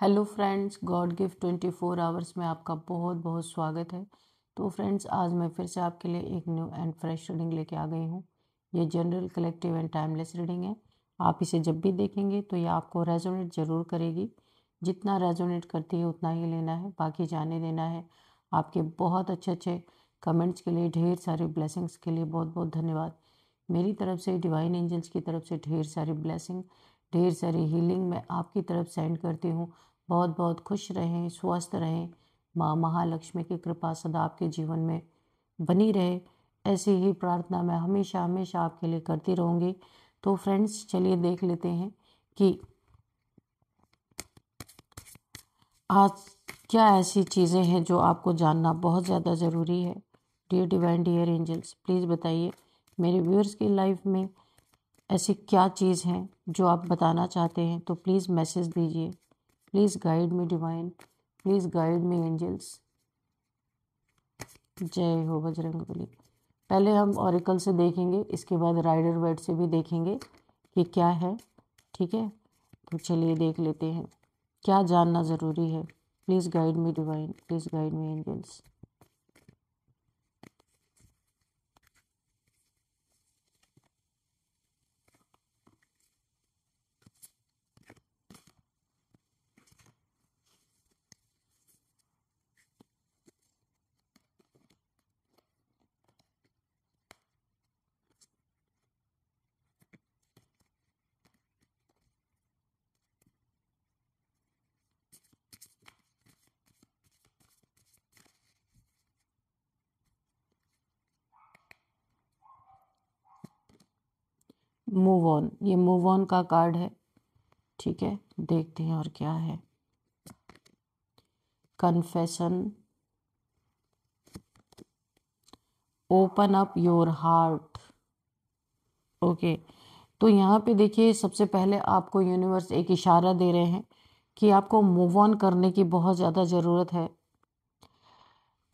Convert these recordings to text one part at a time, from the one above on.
Hello friends, God gift 24 hours में आपका बहुत बहुत स्वागत है। तो फ्रेंड्स, आज मैं फिर से आपके लिए एक न्यू एंड फ्रेश रीडिंग लेके आ गई हूँ। ये general, collective and timeless reading है। आप इसे जब भी देखेंगे तो ये आपको रेजोनेट ज़रूर करेगी। जितना रेजोनेट करती है उतना ही लेना है, बाकी जाने देना है। आपके बहुत अच्छे अच्छे कमेंट्स के लिए, ढेर सारे ब्लेसिंग्स के लिए बहुत बहुत धन्यवाद। मेरी तरफ से, डिवाइन एंजल्स की तरफ से ढेर सारी ब्लेसिंग, ढेर सारी हीलिंग मैं आपकी तरफ सेंड करती हूँ। बहुत बहुत खुश रहें, स्वस्थ रहें। माँ महालक्ष्मी की कृपा सदा आपके जीवन में बनी रहे, ऐसी ही प्रार्थना मैं हमेशा हमेशा आपके लिए करती रहूँगी। तो फ्रेंड्स, चलिए देख लेते हैं कि आज क्या ऐसी चीज़ें हैं जो आपको जानना बहुत ज़्यादा ज़रूरी है। Dear divine, dear angels, please बताइए मेरे व्यूअर्स की लाइफ में ऐसी क्या चीज़ है जो आप बताना चाहते हैं। तो प्लीज़ मैसेज दीजिए। Please guide me divine, please guide me angels. जय हो बजरंगबली। पहले हम ऑरिकल से देखेंगे, इसके बाद राइडर वर्ड से भी देखेंगे कि क्या है। ठीक है, तो चलिए देख लेते हैं क्या जानना ज़रूरी है। Please guide me divine, please guide me angels. Move on, ये मूव ऑन का कार्ड है। ठीक है, देखते हैं और क्या है। Confession, open up your heart. Okay, तो यहाँ पे देखिए, सबसे पहले आपको यूनिवर्स एक इशारा दे रहे हैं कि आपको मूव ऑन करने की बहुत ज़्यादा ज़रूरत है।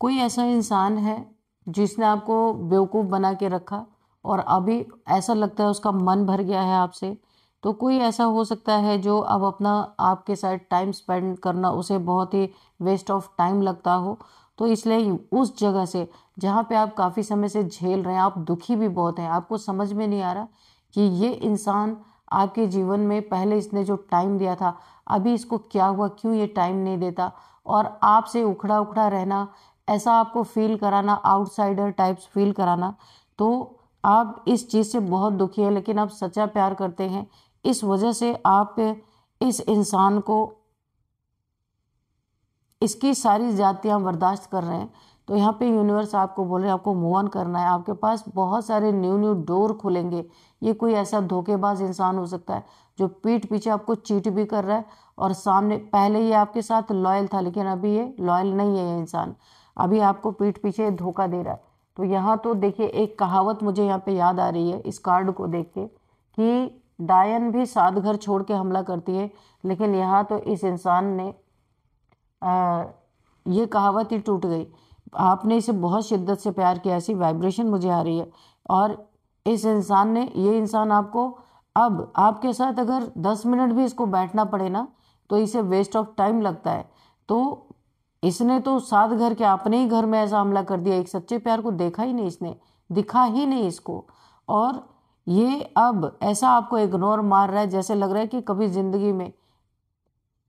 कोई ऐसा इंसान है जिसने आपको बेवकूफ़ बना के रखा और अभी ऐसा लगता है उसका मन भर गया है आपसे। तो कोई ऐसा हो सकता है जो अब अपना आपके साथ टाइम स्पेंड करना उसे बहुत ही वेस्ट ऑफ टाइम लगता हो। तो इसलिए उस जगह से जहाँ पे आप काफ़ी समय से झेल रहे हैं, आप दुखी भी बहुत हैं, आपको समझ में नहीं आ रहा कि ये इंसान आपके जीवन में पहले इसने जो टाइम दिया था, अभी इसको क्या हुआ, क्यों ये टाइम नहीं देता। और आपसे उखड़ा उखड़ा रहना, ऐसा आपको फील कराना, आउटसाइडर टाइप्स फील कराना। तो आप इस चीज़ से बहुत दुखी है, लेकिन आप सच्चा प्यार करते हैं। इस वजह से आप इस इंसान को, इसकी सारी जातियां बर्दाश्त कर रहे हैं। तो यहाँ पे यूनिवर्स आपको बोल रहे हैं आपको मूव ऑन करना है। आपके पास बहुत सारे न्यू न्यू डोर खुलेंगे। ये कोई ऐसा धोखेबाज इंसान हो सकता है जो पीठ पीछे आपको चीट भी कर रहा है और सामने पहले ये आपके साथ लॉयल था, लेकिन अभी ये लॉयल नहीं है। ये इंसान अभी आपको पीठ पीछे धोखा दे रहा है। तो यहाँ तो देखिए, एक कहावत मुझे यहाँ पे याद आ रही है इस कार्ड को देख के कि डायन भी 7 घर छोड़ के हमला करती है, लेकिन यहाँ तो इस इंसान ने ये कहावत ही टूट गई। आपने इसे बहुत शिद्दत से प्यार किया, ऐसी वाइब्रेशन मुझे आ रही है। और इस इंसान ने, ये इंसान आपको, अब आपके साथ अगर 10 मिनट भी इसको बैठना पड़े ना, तो इसे वेस्ट ऑफ टाइम लगता है। तो इसने तो 7 घर के अपने ही घर में ऐसा हमला कर दिया। एक सच्चे प्यार को देखा ही नहीं इसने, दिखा ही नहीं इसको। और ये अब ऐसा आपको इग्नोर मार रहा है, जैसे लग रहा है कि कभी जिंदगी में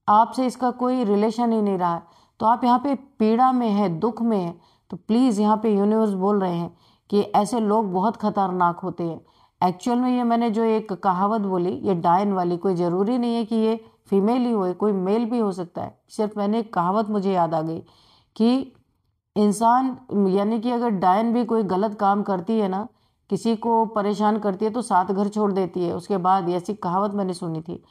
आपसे इसका कोई रिलेशन ही नहीं रहा है। तो आप यहाँ पे पीड़ा में है, दुख में है। तो प्लीज़, यहाँ पे यूनिवर्स बोल रहे हैं कि ऐसे लोग बहुत खतरनाक होते हैं। एक्चुअल में ये मैंने जो एक कहावत बोली, ये डायन वाली, कोई ज़रूरी नहीं है कि ये फीमेल ही हो, कोई मेल भी हो सकता है। सिर्फ मैंने एक कहावत मुझे याद आ गई कि इंसान, यानी कि अगर डायन भी कोई गलत काम करती है ना, किसी को परेशान करती है, तो 7 घर छोड़ देती है उसके बाद। ऐसी कहावत मैंने सुनी थी।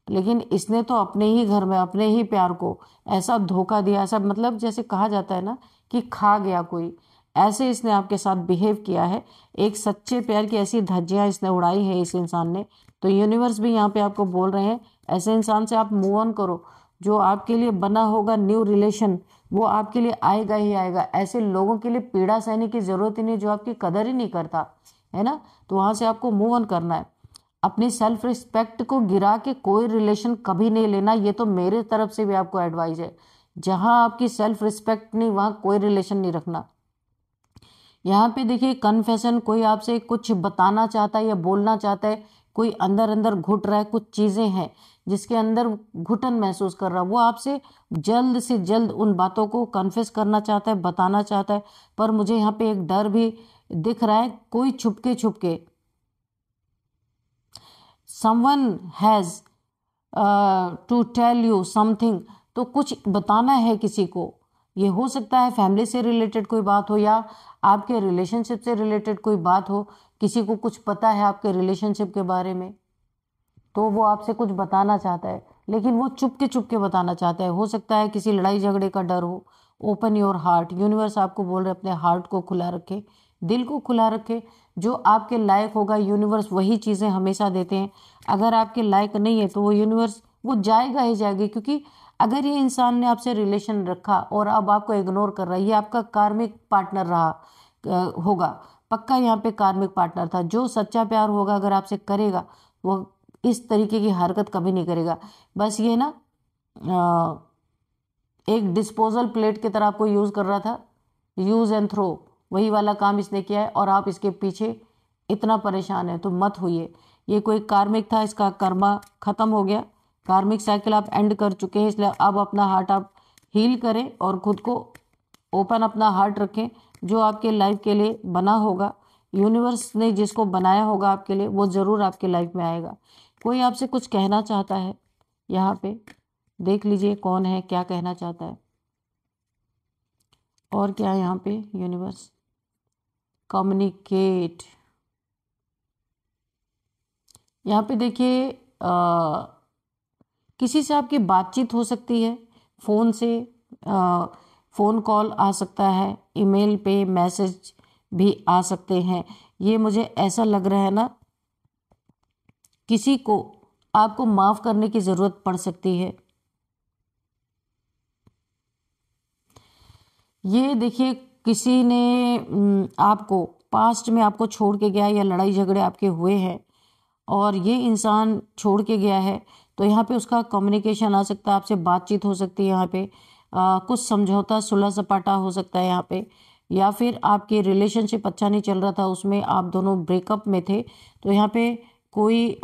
लेकिन इसने तो अपने ही घर में अपने ही प्यार को ऐसा धोखा दिया, ऐसा मतलब जैसे कहा जाता है ना कि खा गया कोई, ऐसे इसने आपके साथ बिहेव किया है। एक सच्चे प्यार की ऐसी धज्जियां इसने उड़ाई है इस इंसान ने। तो यूनिवर्स भी यहाँ पे आपको बोल रहे हैं, ऐसे इंसान से आप मूव ऑन करो। जो आपके लिए बना होगा न्यू रिलेशन, वो आपके लिए आएगा ही आएगा। ऐसे लोगों के लिए पीड़ा सहने की जरूरत ही नहीं जो आपकी कदर ही नहीं करता, है ना। तो वहां से आपको मूव ऑन करना है। अपनी सेल्फ रिस्पेक्ट को गिरा के कोई रिलेशन कभी नहीं लेना, ये तो मेरे तरफ से भी आपको एडवाइस है। जहां आपकी सेल्फ रिस्पेक्ट नहीं वहां कोई रिलेशन नहीं रखना। यहाँ पे देखिए कन्फेशन, कोई आपसे कुछ बताना चाहता है या बोलना चाहता है, कोई अंदर अंदर घुट रहा है, कुछ चीजें हैं जिसके अंदर घुटन महसूस कर रहा है, वो आपसे जल्द से जल्द उन बातों को कन्फेस करना चाहता है, बताना चाहता है। पर मुझे यहाँ पे एक डर भी दिख रहा है, कोई छुपके छुपके someone has to tell you something, तो कुछ बताना है किसी को। ये हो सकता है फैमिली से रिलेटेड कोई बात हो या आपके रिलेशनशिप से रिलेटेड कोई बात हो, किसी को कुछ पता है आपके रिलेशनशिप के बारे में, तो वो आपसे कुछ बताना चाहता है, लेकिन वो चुप के बताना चाहता है। हो सकता है किसी लड़ाई झगड़े का डर हो। ओपन योर हार्ट, यूनिवर्स आपको बोल रहे अपने हार्ट को खुला रखे, दिल को खुला रखे। जो आपके लायक होगा यूनिवर्स वही चीज़ें हमेशा देते हैं। अगर आपके लायक नहीं है तो वो यूनिवर्स वो जाएगा ही जाएगी, क्योंकि अगर ये इंसान ने आपसे रिलेशन रखा और अब आपको इग्नोर कर रहा है, ये आपका कार्मिक पार्टनर रहा होगा, पक्का यहाँ पे कार्मिक पार्टनर था। जो सच्चा प्यार होगा अगर आपसे करेगा वो इस तरीके की हरकत कभी नहीं करेगा। बस ये ना एक डिस्पोजल प्लेट की तरह आपको यूज़ कर रहा था, यूज़ एंड थ्रो, वही वाला काम इसने किया है और आप इसके पीछे इतना परेशान है, तो मत होइए। ये कोई कार्मिक था, इसका कर्मा खत्म हो गया, कार्मिक साइकिल आप एंड कर चुके हैं, इसलिए अब अपना हार्ट आप हील करें और खुद को ओपन अपना हार्ट रखें। जो आपके लाइफ के लिए बना होगा, यूनिवर्स ने जिसको बनाया होगा आपके लिए, वो ज़रूर आपके लाइफ में आएगा। कोई आपसे कुछ कहना चाहता है, यहाँ पे देख लीजिए कौन है, क्या कहना चाहता है और क्या यहाँ पे यूनिवर्स कम्युनिकेट। यहाँ पे देखिए किसी से आपकी बातचीत हो सकती है, फ़ोन से फ़ोन कॉल आ सकता है, ईमेल पे मैसेज भी आ सकते हैं। ये मुझे ऐसा लग रहा है ना, किसी को आपको माफ़ करने की ज़रूरत पड़ सकती है। ये देखिए किसी ने आपको पास्ट में आपको छोड़ के गया या लड़ाई झगड़े आपके हुए हैं और ये इंसान छोड़ के गया है, तो यहाँ पे उसका कम्युनिकेशन आ सकता है, आपसे बातचीत हो सकती है। यहाँ पे कुछ समझौता सुलह सपाटा हो सकता है यहाँ पे, या फिर आपकी रिलेशनशिप अच्छा नहीं चल रहा था, उसमें आप दोनों ब्रेकअप में थे, तो यहाँ पे कोई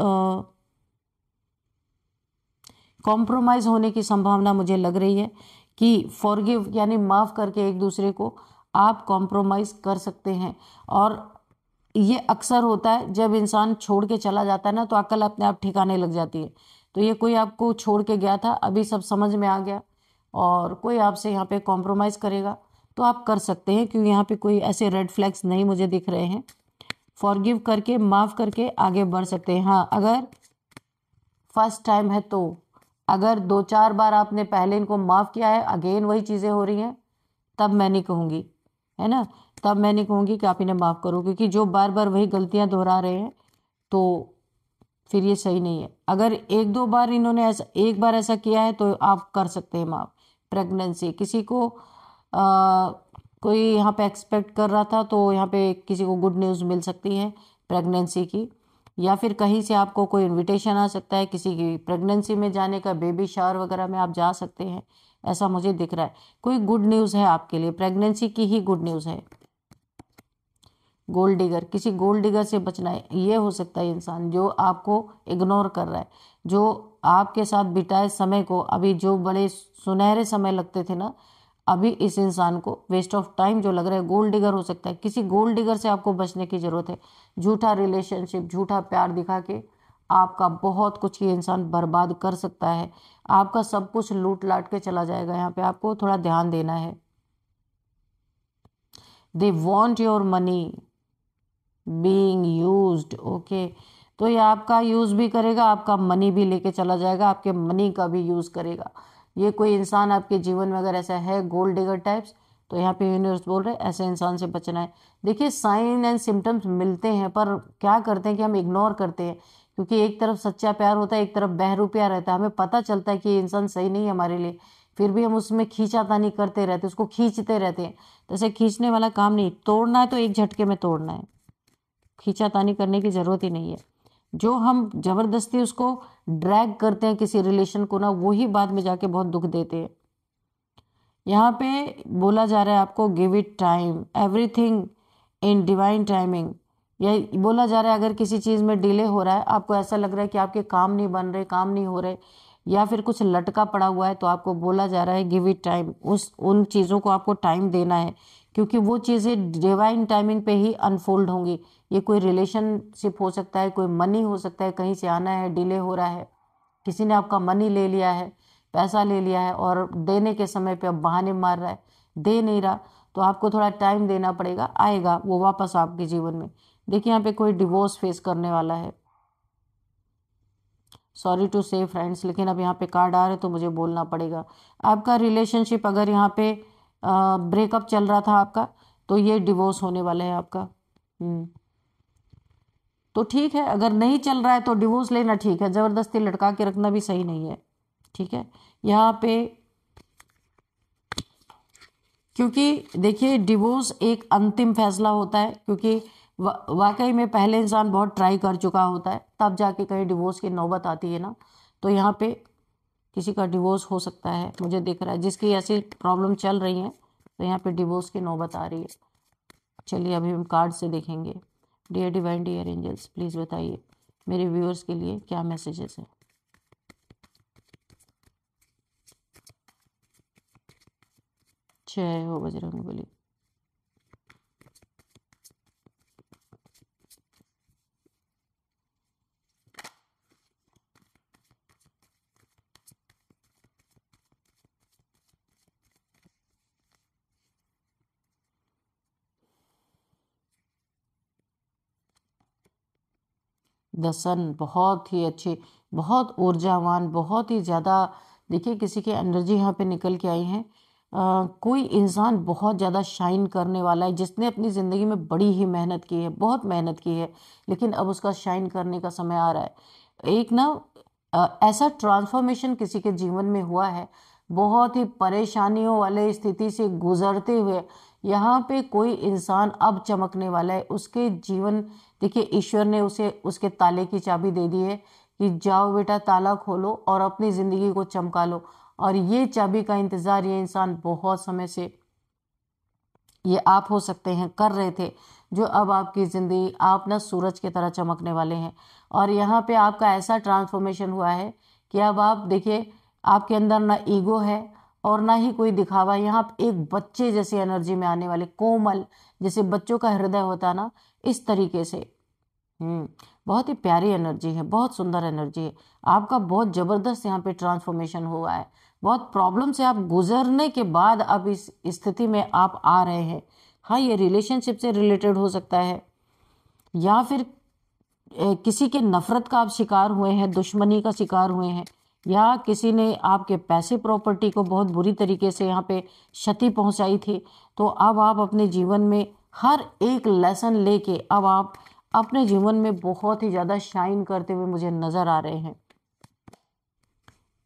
कॉम्प्रोमाइज़ होने की संभावना मुझे लग रही है कि फॉरगिव यानी माफ़ करके एक दूसरे को आप कॉम्प्रोमाइज़ कर सकते हैं। और ये अक्सर होता है जब इंसान छोड़ के चला जाता है ना, तो अक्ल अपने आप ठिकाने लग जाती है। तो ये कोई आपको छोड़ के गया था, अभी सब समझ में आ गया और कोई आपसे यहाँ पे कॉम्प्रोमाइज़ करेगा तो आप कर सकते हैं, क्योंकि यहाँ पे कोई ऐसे रेड फ्लैग्स नहीं मुझे दिख रहे हैं। फॉरगिव करके माफ़ करके आगे बढ़ सकते हैं। हाँ, अगर फर्स्ट टाइम है तो, अगर 2-4 बार आपने पहले इनको माफ़ किया है, अगेन वही चीज़ें हो रही हैं, तब मैं नहीं कहूँगी, है ना, तब मैं नहीं कहूँगी कि आप इन्हें माफ़ करो, क्योंकि जो बार बार वही गलतियाँ दोहरा रहे हैं तो फिर ये सही नहीं है। अगर 1-2 बार इन्होंने ऐसा, एक बार ऐसा किया है तो आप कर सकते हैं माफ़। प्रेगनेंसी, किसी को कोई यहाँ पे एक्सपेक्ट कर रहा था, तो यहाँ पे किसी को गुड न्यूज़ मिल सकती है प्रेगनेंसी की, या फिर कहीं से आपको कोई इनविटेशन आ सकता है किसी की प्रेगनेंसी में जाने का, बेबी शावर वगैरह में आप जा सकते हैं, ऐसा मुझे दिख रहा है। कोई गुड न्यूज़ है आपके लिए, प्रेगनेंसी की ही गुड न्यूज़ है। गोल्ड डिगर, किसी गोल्ड डिगर से बचना है, ये हो सकता है इंसान जो आपको इग्नोर कर रहा है, जो आपके साथ बिताए समय को, अभी जो बड़े सुनहरे समय लगते थे ना, अभी इस इंसान को वेस्ट ऑफ टाइम जो लग रहा है, गोल्ड डिगर हो सकता है। किसी गोल्ड डिगर से आपको बचने की ज़रूरत है। झूठा रिलेशनशिप, झूठा प्यार दिखा के आपका बहुत कुछ ये इंसान बर्बाद कर सकता है, आपका सब कुछ लूट लाट के चला जाएगा। यहाँ पे आपको थोड़ा ध्यान देना है। They want your money being used, okay, तो ये आपका यूज़ भी करेगा, आपका मनी भी लेके चला जाएगा, आपके मनी का भी यूज़ करेगा। ये कोई इंसान आपके जीवन में अगर ऐसा है गोल्ड डिगर टाइप्स, तो यहाँ पे यूनिवर्स बोल रहे हैं ऐसे इंसान से बचना है। देखिए साइन एंड सिम्टम्स मिलते हैं, पर क्या करते हैं कि हम इग्नोर करते हैं, क्योंकि एक तरफ सच्चा प्यार होता है, एक तरफ बहरूपिया रहता है। हमें पता चलता है कि ये इंसान सही नहीं है हमारे लिए, फिर भी हम उसमें खींचातानी करते रहते हैं, उसको खींचते रहते हैं। तो ऐसे खींचने वाला काम नहीं, तोड़ना है तो एक झटके में तोड़ना है, खींचातानी करने की ज़रूरत ही नहीं है। जो हम जबरदस्ती उसको ड्रैग करते हैं किसी रिलेशन को ना, वही बाद में जाके बहुत दुख देते हैं। यहाँ पे बोला जा रहा है आपको give it time, everything in divine timing. या बोला जा रहा है अगर किसी चीज़ में डिले हो रहा है, आपको ऐसा लग रहा है कि आपके काम नहीं बन रहे, काम नहीं हो रहे, या फिर कुछ लटका पड़ा हुआ है, तो आपको बोला जा रहा है गिव इट टाइम। उन चीज़ों को आपको टाइम देना है, क्योंकि वो चीज़ें डिवाइन टाइमिंग पे ही अनफोल्ड होंगी। ये कोई रिलेशनशिप हो सकता है, कोई मनी हो सकता है, कहीं से आना है, डिले हो रहा है, किसी ने आपका मनी ले लिया है, पैसा ले लिया है, और देने के समय पे अब बहाने मार रहा है, दे नहीं रहा, तो आपको थोड़ा टाइम देना पड़ेगा, आएगा वो वापस आपके जीवन में। देखिए यहाँ पे कोई डिवोर्स फेस करने वाला है। सॉरी टू से फ्रेंड्स, लेकिन अब यहाँ पे कार्ड आ रहे तो मुझे बोलना पड़ेगा। आपका रिलेशनशिप अगर यहाँ पे ब्रेकअप चल रहा था आपका, तो ये डिवोर्स होने वाला है आपका। तो ठीक है, अगर नहीं चल रहा है तो डिवोर्स लेना ठीक है, ज़बरदस्ती लटका के रखना भी सही नहीं है, ठीक है। यहाँ पे क्योंकि देखिए डिवोर्स एक अंतिम फैसला होता है, क्योंकि वाकई में पहले इंसान बहुत ट्राई कर चुका होता है, तब जाके कहीं डिवोर्स की नौबत आती है ना। तो यहाँ पे किसी का डिवोर्स हो सकता है, मुझे दिख रहा है, जिसकी ऐसी प्रॉब्लम चल रही है, तो यहाँ पे डिवोर्स की नौबत आ रही है। चलिए अभी हम कार्ड से देखेंगे। Dear divine, dear angels, please बताइए मेरे व्यूअर्स के लिए क्या मैसेजेस हैं। जय हो बजरंगबली। द सन बहुत ही अच्छी, बहुत ऊर्जावान, बहुत ही ज़्यादा। देखिए किसी की एनर्जी यहाँ पे निकल के आई है। कोई इंसान बहुत ज़्यादा शाइन करने वाला है, जिसने अपनी ज़िंदगी में बड़ी ही मेहनत की है, बहुत मेहनत की है, लेकिन अब उसका शाइन करने का समय आ रहा है। एक ना ऐसा ट्रांसफॉर्मेशन किसी के जीवन में हुआ है, बहुत ही परेशानियों वाले स्थिति से गुजरते हुए यहाँ पे कोई इंसान अब चमकने वाला है उसके जीवन। देखिए ईश्वर ने उसे उसके ताले की चाबी दे दी है कि जाओ बेटा ताला खोलो और अपनी ज़िंदगी को चमका लो। और ये चाबी का इंतज़ार ये इंसान बहुत समय से, ये आप हो सकते हैं, कर रहे थे, जो अब आपकी ज़िंदगी, आप ना सूरज की तरह चमकने वाले हैं। और यहाँ पे आपका ऐसा ट्रांसफॉर्मेशन हुआ है कि अब आप देखिए आपके अंदर ना ईगो है और ना ही कोई दिखावा। यहाँ आप एक बच्चे जैसी एनर्जी में आने वाले, कोमल, जैसे बच्चों का हृदय होता ना, इस तरीके से। बहुत ही प्यारी एनर्जी है, बहुत सुंदर एनर्जी है आपका। बहुत ज़बरदस्त यहाँ पे ट्रांसफॉर्मेशन हुआ है। बहुत प्रॉब्लम से आप गुजरने के बाद अब इस स्थिति में आप आ रहे हैं। हाँ, ये रिलेशनशिप से रिलेटेड हो सकता है, या फिर किसी के नफरत का आप शिकार हुए हैं, दुश्मनी का शिकार हुए हैं, या किसी ने आपके पैसे प्रॉपर्टी को बहुत बुरी तरीके से यहाँ पे क्षति पहुँचाई थी। तो अब आप अपने जीवन में हर एक लेसन लेके अब आप अपने जीवन में बहुत ही ज़्यादा शाइन करते हुए मुझे नज़र आ रहे हैं।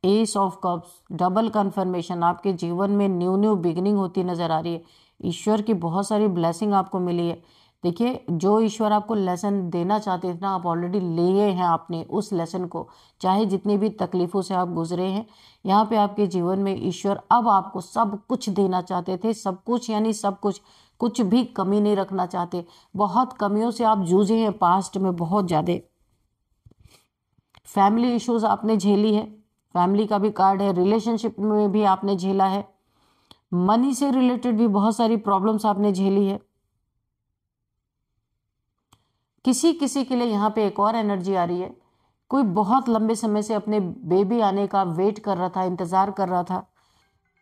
Ace of cups, double confirmation, आपके जीवन में न्यू न्यू बिगिनिंग होती नज़र आ रही है। ईश्वर की बहुत सारी ब्लेसिंग आपको मिली है। देखिए जो ईश्वर आपको लेसन देना चाहते थे ना, आप ऑलरेडी लिए हैं आपने उस लेसन को, चाहे जितनी भी तकलीफ़ों से आप गुजरे हैं। यहाँ पे आपके जीवन में ईश्वर अब आपको सब कुछ देना चाहते थे, सब कुछ यानी सब कुछ, कुछ भी कमी नहीं रखना चाहते। बहुत कमियों से आप जूझे हैं पास्ट में, बहुत ज़्यादा फैमिली इश्यूज आपने झेली है, फैमिली का भी कार्ड है, रिलेशनशिप में भी आपने झेला है, मनी से रिलेटेड भी बहुत सारी प्रॉब्लम्स आपने झेली है। किसी किसी के लिए यहाँ पे एक और एनर्जी आ रही है, कोई बहुत लंबे समय से अपने बेबी आने का वेट कर रहा था, इंतज़ार कर रहा था,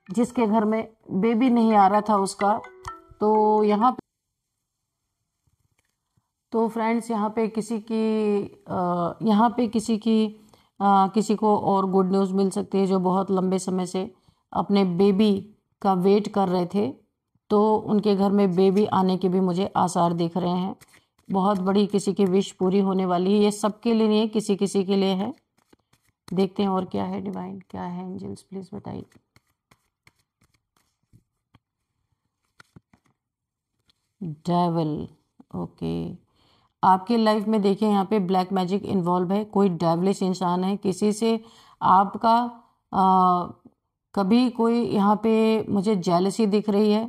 जिसके घर में बेबी नहीं आ रहा था उसका। तो यहाँ तो फ्रेंड्स यहाँ पे किसी की यहाँ पे किसी की किसी को और गुड न्यूज़ मिल सकती है, जो बहुत लंबे समय से अपने बेबी का वेट कर रहे थे, तो उनके घर में बेबी आने के भी मुझे आसार दिख रहे हैं। बहुत बड़ी किसी की विश पूरी होने वाली है। ये सबके लिए नहीं है, किसी किसी के लिए है। देखते हैं और क्या है डिवाइन, क्या है एंजल्स, प्लीज़ बताइए। Devil, okay. आपके लाइफ में देखिए यहाँ पे ब्लैक मैजिक इन्वॉल्व है, कोई डेविलिश इंसान है, किसी से आपका कभी कोई यहाँ पे मुझे जेलसी दिख रही है।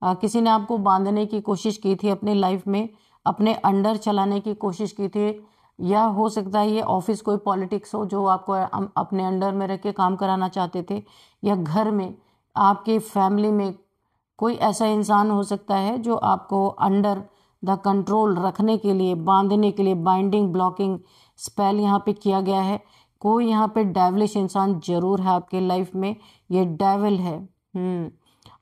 किसी ने आपको बांधने की कोशिश की थी अपनी लाइफ में, अपने अंडर चलाने की कोशिश की थी, या हो सकता है ये ऑफिस कोई पॉलिटिक्स हो जो आपको अपने अंडर में रख के काम कराना चाहते थे, या घर में आपके फैमिली में कोई ऐसा इंसान हो सकता है जो आपको अंडर द कंट्रोल रखने के लिए, बांधने के लिए बाइंडिंग ब्लॉकिंग स्पेल यहाँ पे किया गया है। कोई यहाँ पे डेविलिश इंसान जरूर है आपके लाइफ में, ये डेविल है।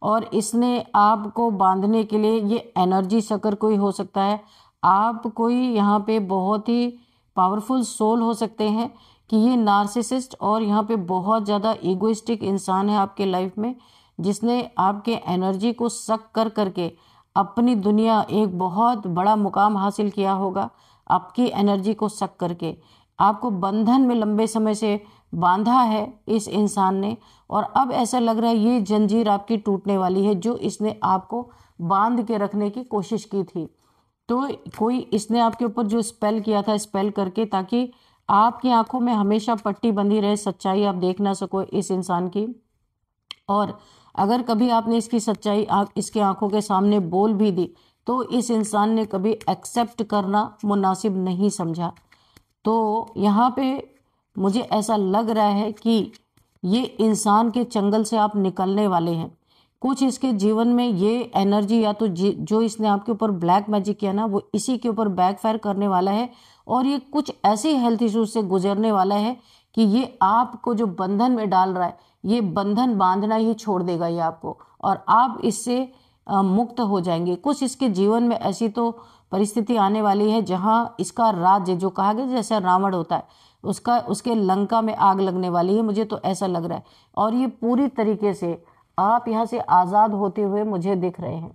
और इसने आपको बांधने के लिए, ये एनर्जी सकर कोई हो सकता है, आप कोई यहाँ पे बहुत ही पावरफुल सोल हो सकते हैं कि ये नार्सिसिस्ट और यहाँ पे बहुत ज़्यादा ईगोइस्टिक इंसान है आपके लाइफ में, जिसने आपके एनर्जी को सक कर करके अपनी दुनिया एक बहुत बड़ा मुकाम हासिल किया होगा। आपकी एनर्जी को सक करके आपको बंधन में लंबे समय से बांधा है इस इंसान ने, और अब ऐसा लग रहा है ये जंजीर आपकी टूटने वाली है जो इसने आपको बांध के रखने की कोशिश की थी। तो कोई इसने आपके ऊपर जो स्पेल किया था, स्पेल करके, ताकि आपकी आंखों में हमेशा पट्टी बंधी रहे, सच्चाई आप देख ना सको इस इंसान की। और अगर कभी आपने इसकी सच्चाई आप इसके आंखों के सामने बोल भी दी तो इस इंसान ने कभी एक्सेप्ट करना मुनासिब नहीं समझा। तो यहाँ पे मुझे ऐसा लग रहा है कि ये इंसान के चंगल से आप निकलने वाले हैं। कुछ इसके जीवन में ये एनर्जी या तो जो इसने आपके ऊपर ब्लैक मैजिक किया ना, वो इसी के ऊपर बैकफायर करने वाला है, और ये कुछ ऐसे हेल्थ इश्यूज से गुजरने वाला है कि ये आपको जो बंधन में डाल रहा है, ये बंधन बांधना ही छोड़ देगा ये आपको, और आप इससे मुक्त हो जाएंगे। कुछ इसके जीवन में ऐसी तो परिस्थिति आने वाली है जहां इसका राज्य, जो कहा गया जैसे रावण होता है, उसके लंका में आग लगने वाली है, मुझे तो ऐसा लग रहा है। और ये पूरी तरीके से आप यहाँ से आज़ाद होते हुए मुझे दिख रहे हैं।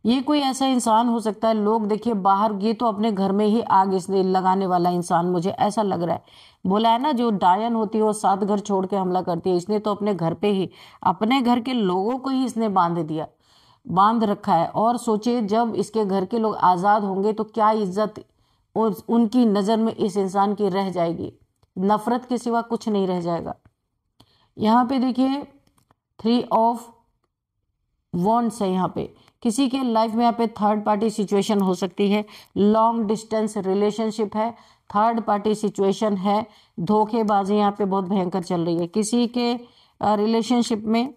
ये कोई ऐसा इंसान हो सकता है, लोग देखिए बाहर, ये तो अपने घर में ही आग इसने लगाने वाला इंसान मुझे ऐसा लग रहा है। बोला है ना, जो डायन होती है वो 7 घर छोड़ के हमला करती है, इसने तो अपने घर पे ही, अपने घर के लोगों को ही इसने बांध रखा है। और सोचिए जब इसके घर के लोग आज़ाद होंगे तो क्या इज्जत और उनकी नज़र में इस इंसान की रह जाएगी, नफरत के सिवा कुछ नहीं रह जाएगा। यहाँ पे देखिए 3 ऑफ वॉन्ड्स है, यहाँ पे किसी के लाइफ में यहाँ पे थर्ड पार्टी सिचुएशन हो सकती है, लॉन्ग डिस्टेंस रिलेशनशिप है, थर्ड पार्टी सिचुएशन है, धोखेबाजी यहाँ पे बहुत भयंकर चल रही है, किसी के रिलेशनशिप में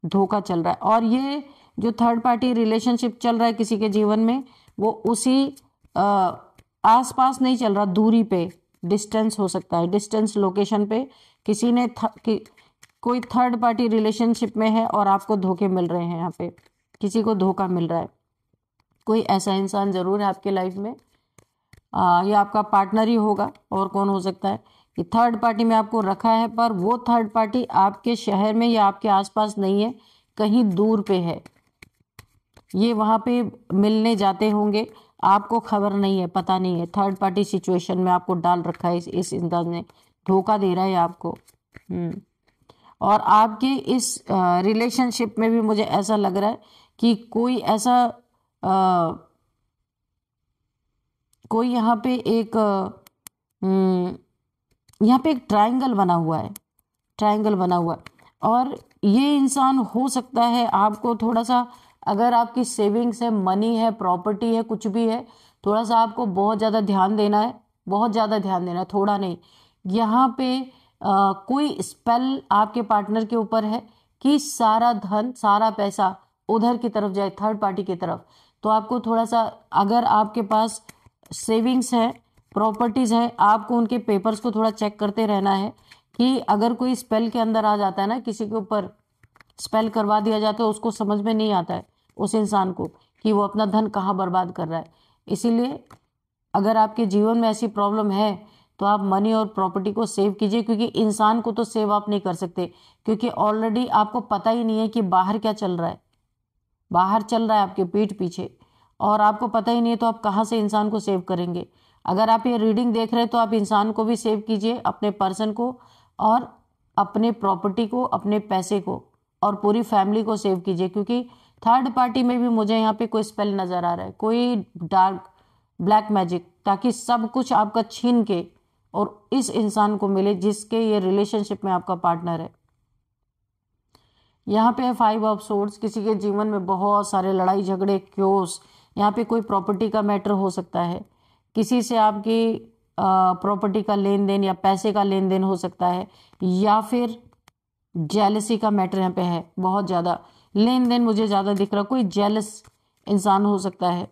धोखा चल रहा है। और ये जो थर्ड पार्टी रिलेशनशिप चल रहा है किसी के जीवन में, वो उसी आसपास नहीं चल रहा, दूरी पे, डिस्टेंस हो सकता है, डिस्टेंस लोकेशन पे किसी ने कोई थर्ड पार्टी रिलेशनशिप में है और आपको धोखे मिल रहे हैं, यहाँ पे किसी को धोखा मिल रहा है। कोई ऐसा इंसान जरूर है आपके लाइफ में, ये आपका पार्टनर ही होगा, और कौन हो सकता है कि थर्ड पार्टी में आपको रखा है, पर वो थर्ड पार्टी आपके शहर में या आपके आसपास नहीं है, कहीं दूर पे है। ये वहाँ पे मिलने जाते होंगे, आपको खबर नहीं है, पता नहीं है। थर्ड पार्टी सिचुएशन में आपको डाल रखा है इस इंसान ने, धोखा दे रहा है आपको। और आपके इस रिलेशनशिप में भी मुझे ऐसा लग रहा है कि कोई ऐसा कोई यहाँ पे एक यहाँ पे एक ट्रायंगल बना हुआ है, ट्रायंगल बना हुआ है। और ये इंसान हो सकता है आपको थोड़ा सा, अगर आपकी सेविंग्स है, मनी है, प्रॉपर्टी है, कुछ भी है, थोड़ा सा आपको बहुत ज़्यादा ध्यान देना है, बहुत ज़्यादा ध्यान देना है, थोड़ा नहीं। यहाँ पे कोई स्पेल आपके पार्टनर के ऊपर है कि सारा धन, सारा पैसा उधर की तरफ जाए, थर्ड पार्टी की तरफ। तो आपको थोड़ा सा, अगर आपके पास सेविंग्स है, प्रॉपर्टीज़ है, आपको उनके पेपर्स को थोड़ा चेक करते रहना है कि अगर कोई स्पेल के अंदर आ जाता है ना, किसी के ऊपर स्पेल करवा दिया जाता है, उसको समझ में नहीं आता है उस इंसान को कि वो अपना धन कहाँ बर्बाद कर रहा है। इसीलिए अगर आपके जीवन में ऐसी प्रॉब्लम है तो आप मनी और प्रॉपर्टी को सेव कीजिए, क्योंकि इंसान को तो सेव आप नहीं कर सकते, क्योंकि ऑलरेडी आपको पता ही नहीं है कि बाहर क्या चल रहा है, बाहर चल रहा है आपके पीठ पीछे, और आपको पता ही नहीं है, तो आप कहाँ से इंसान को सेव करेंगे। अगर आप ये रीडिंग देख रहे हैं तो आप इंसान को भी सेव कीजिए, अपने पर्सन को, और अपने प्रॉपर्टी को, अपने पैसे को, और पूरी फैमिली को सेव कीजिए। क्योंकि थर्ड पार्टी में भी मुझे यहाँ पे कोई स्पेल नज़र आ रहा है, कोई डार्क ब्लैक मैजिक, ताकि सब कुछ आपका छीन के और इस इंसान को मिले जिसके ये रिलेशनशिप में आपका पार्टनर है। यहाँ पे है 5 ऑफ सोर्ड्स, किसी के जीवन में बहुत सारे लड़ाई झगड़े क्योस, यहाँ पे कोई प्रॉपर्टी का मैटर हो सकता है, किसी से आपकी प्रॉपर्टी का लेन देन या पैसे का लेन देन हो सकता है, या फिर जेलसी का मैटर यहाँ पे है, बहुत ज़्यादा लेन देन मुझे ज़्यादा दिख रहा, कोई जेलस इंसान हो सकता है।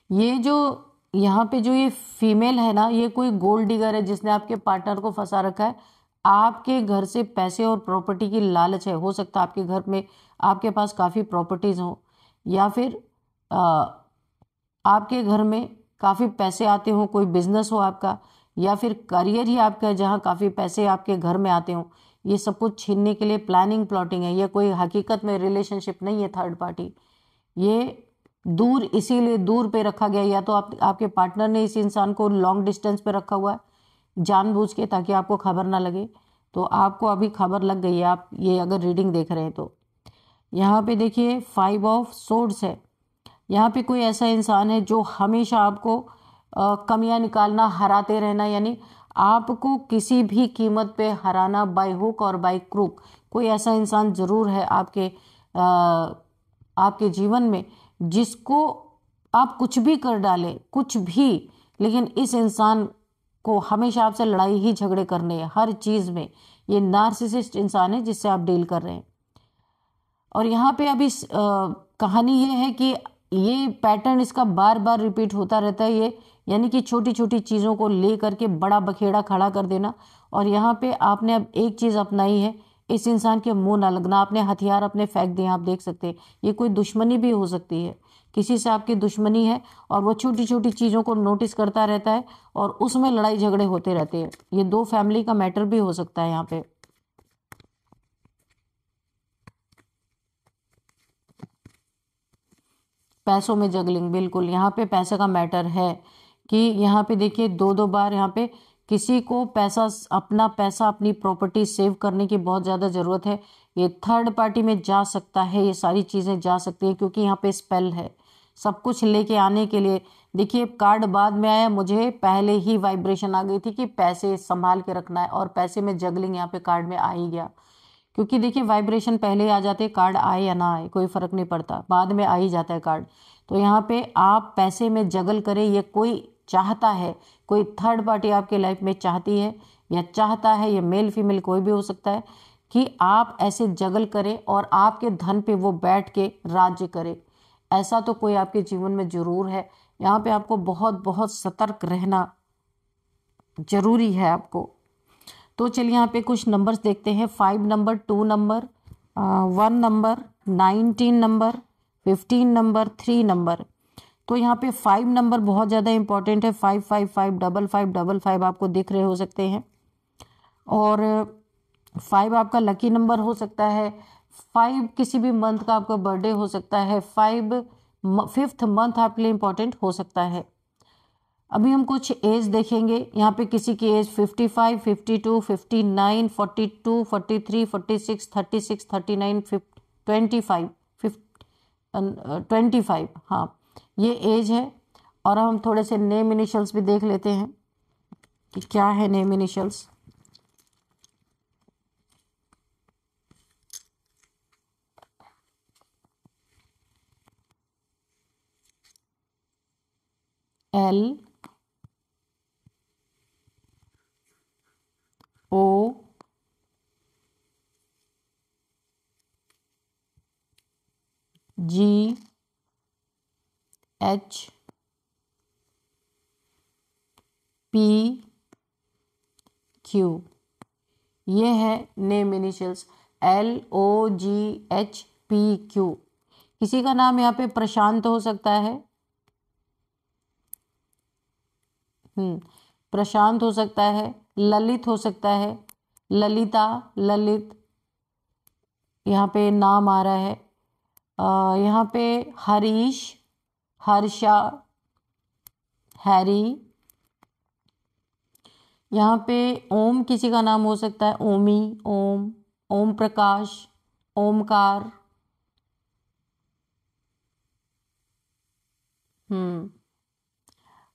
ये जो यहाँ पे जो ये फीमेल है ना, ये कोई गोल्ड डिगर है जिसने आपके पार्टनर को फंसा रखा है। आपके घर से पैसे और प्रॉपर्टी की लालच है, हो सकता है आपके घर में आपके पास काफ़ी प्रॉपर्टीज हो, या फिर आपके घर में काफ़ी पैसे आते हो, कोई बिजनेस हो आपका, या फिर करियर ही आपका है जहाँ काफ़ी पैसे आपके घर में आते हो। ये सब कुछ छीनने के लिए प्लानिंग प्लॉटिंग है। ये कोई हकीकत में रिलेशनशिप नहीं है थर्ड पार्टी, ये दूर इसीलिए दूर पे रखा गया, या तो आपके पार्टनर ने इस इंसान को लॉन्ग डिस्टेंस पे रखा हुआ है जानबूझ के, ताकि आपको खबर ना लगे। तो आपको अभी खबर लग गई है, आप ये अगर रीडिंग देख रहे हैं तो। यहाँ पे देखिए 5 ऑफ सोर्ड्स है, यहाँ पे कोई ऐसा इंसान है जो हमेशा आपको कमियां निकालना, हराते रहना, यानी आपको किसी भी कीमत पे हराना, बाय हुक और बाय क्रूक। कोई ऐसा इंसान जरूर है आपके जीवन में जिसको आप कुछ भी कर डालें, कुछ भी, लेकिन इस इंसान को हमेशा आपसे लड़ाई ही झगड़े करने हैं हर चीज़ में। ये नार्सिसिस्ट इंसान है जिससे आप डील कर रहे हैं। और यहाँ पे अभी कहानी ये है कि ये पैटर्न इसका बार बार रिपीट होता रहता है, ये यानी कि छोटी छोटी चीज़ों को ले करके बड़ा बखेड़ा खड़ा कर देना। और यहाँ पे आपने अब एक चीज़ अपनाई है, इस इंसान के मुंह ना लगना। आपने हथियार अपने फेंक दिए, आप देख सकते हैं। ये कोई दुश्मनी भी हो सकती है, किसी से आपकी दुश्मनी है और वो छोटी छोटी चीज़ों को नोटिस करता रहता है और उसमें लड़ाई झगड़े होते रहते हैं। ये 2 फैमिली का मैटर भी हो सकता है। यहाँ पे पैसों में जगलिंग, बिल्कुल यहाँ पे पैसे का मैटर है कि यहाँ पे देखिए 2-2 बार यहाँ पे किसी को अपना पैसा अपनी प्रॉपर्टी सेव करने की बहुत ज़्यादा ज़रूरत है। ये थर्ड पार्टी में जा सकता है, ये सारी चीज़ें जा सकती हैं क्योंकि यहाँ पे स्पेल है सब कुछ लेके आने के लिए। देखिए कार्ड बाद में आया, मुझे पहले ही वाइब्रेशन आ गई थी कि पैसे संभाल के रखना है, और पैसे में जगलिंग यहाँ पे कार्ड में आ ही गया। क्योंकि देखिए वाइब्रेशन पहले आ जाते, कार्ड आए या ना आए कोई फर्क नहीं पड़ता, बाद में आ ही जाता है कार्ड। तो यहाँ पे आप पैसे में जगल करें, ये कोई चाहता है, कोई थर्ड पार्टी आपके लाइफ में चाहती है या चाहता है, ये मेल फीमेल कोई भी हो सकता है, कि आप ऐसे जगल करें और आपके धन पे वो बैठ के राज्य करे। ऐसा तो कोई आपके जीवन में जरूर है। यहाँ पे आपको बहुत बहुत सतर्क रहना जरूरी है आपको। तो चलिए यहाँ पे कुछ नंबर्स देखते हैं। 5 number, 2 number, 1 number, 19 number, 15 number, 3 number. तो यहाँ पे 5 नंबर बहुत ज़्यादा इंपॉर्टेंट है। 555 5555 आपको दिख रहे हो सकते हैं, और 5 आपका लकी नंबर हो सकता है। 5 किसी भी मंथ का आपका बर्थडे हो सकता है। 5th मंथ आपके लिए इंपॉर्टेंट हो सकता है। अभी हम कुछ एज देखेंगे। यहाँ पे किसी की एज 55, 52, 59, 42, 43, 46, 36, 39, 25, 25, हाँ ये एज है। और हम थोड़े से नेम इनिशियल्स भी देख लेते हैं कि क्या है name initials. L O G H P Q, ये है नेम इनिशियल्स LOGHPQ। किसी का नाम यहाँ पे प्रशांत हो सकता है, प्रशांत हो सकता है, ललित हो सकता है, ललिता, ललित यहाँ पे नाम आ रहा है। यहाँ पे हरीश, हर्षा, हैरी। यहाँ पे ओम किसी का नाम हो सकता है, ओमी, ओम, ओम प्रकाश, ओमकार।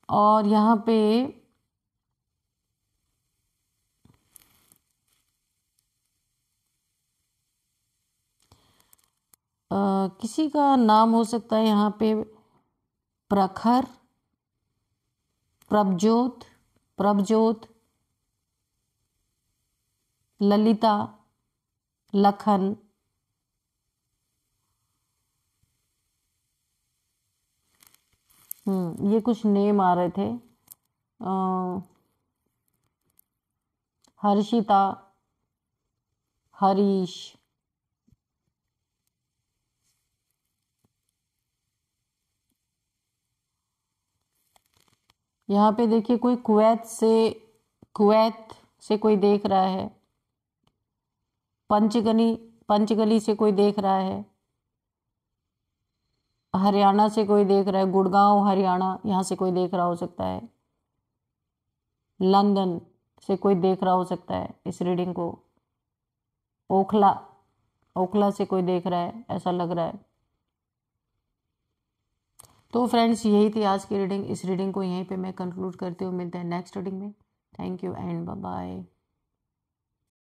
और यहाँ पे किसी का नाम हो सकता है यहाँ पे प्रखर, प्रभजोत, प्रभजोत, ललिता, लखन। ये कुछ नेम आ रहे थे। हर्षिता, हरीश। यहाँ पे देखिए कोई कुवैत से कोई देख रहा है, पंचगनी पंचगली से कोई देख रहा है, हरियाणा से कोई देख रहा है, गुड़गांव हरियाणा यहाँ से कोई देख रहा हो सकता है, लंदन से कोई देख रहा हो सकता है इस रीडिंग को, ओखला ओखला से कोई देख रहा है ऐसा लग रहा है। तो फ्रेंड्स यही थी आज की रीडिंग। इस रीडिंग को यहीं पे मैं कंक्लूड करती हूँ। मिलते हैं नेक्स्ट रीडिंग में। Thank you and bye bye.